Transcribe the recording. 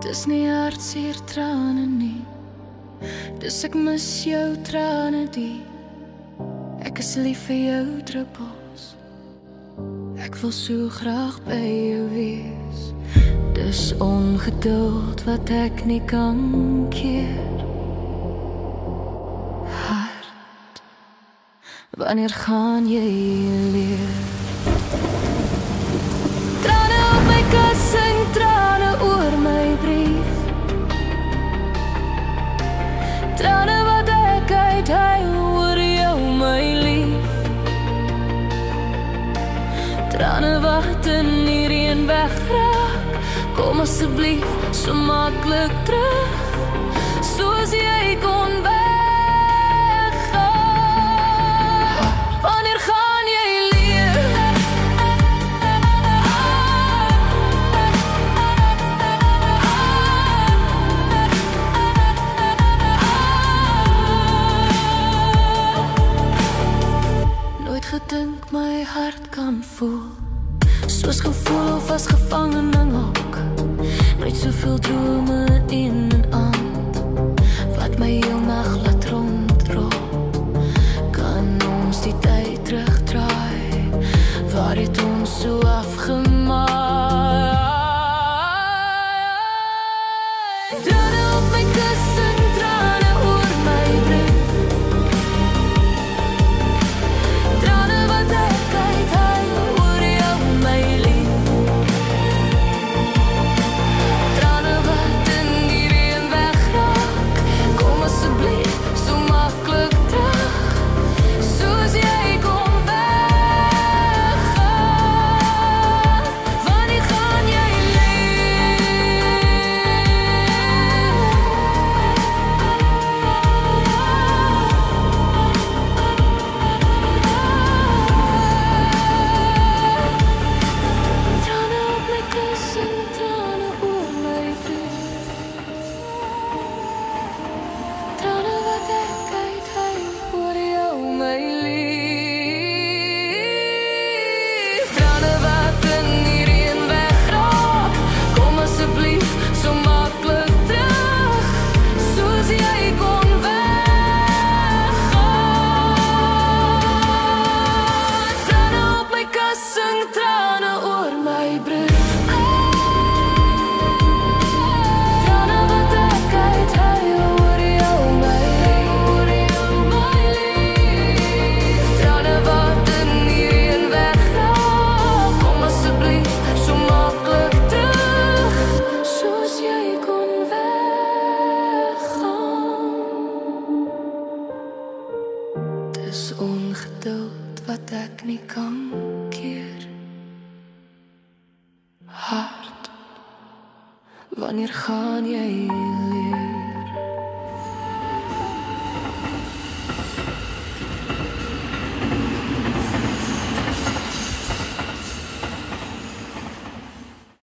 Dis nie hartseer trane nie, dis ek mis jou trane die. Ek is lief vir jou druppels, ek wil so graag by jou wees. Dis ongeduld wat ek nie kan keer. Hart, wanneer gaan jy leer? Trane op my kussing, trane oor my brief. Trane wat ek uithuil oor jou, my lief. Trane wat in die reën wegraak, kom asseblief so maklik terug, soos jy kon weggaan. Wanneer gaan jy leer? Nooit gedink my hart kan voel soos gevoel of as gevangen in 'n hok. Nooit soveel drome in 'n aand wat my heel nag laat rondrol. Kan ons die tyd terugdraai? Waar het ons so afgemaak? Trane op my kussing, trane oor my brief. Trane wat ek uithuil oor jou, my lief. Trane wat in die reën wegraak, kom asseblief so maklik terug, soos jy kon weggaan. Wanneer gaan jy Trane op my kussing, trane oor my brief. Trane wat ek uithuil oor jou, my lief. Trane wat in die reën wegraak, kom asseblief so maklik terug, soos jy kon weggaan. Trane op my kussing, trane oor my brief. Trane wat ek uithuil oor jou, my lief. Trane wat in die reën wegraak, kom asseblief so maklik terug, soos jy kon weggaan. Dis ongeduld wat ek nie kan keer. Hart, wanneer gaan jy leer?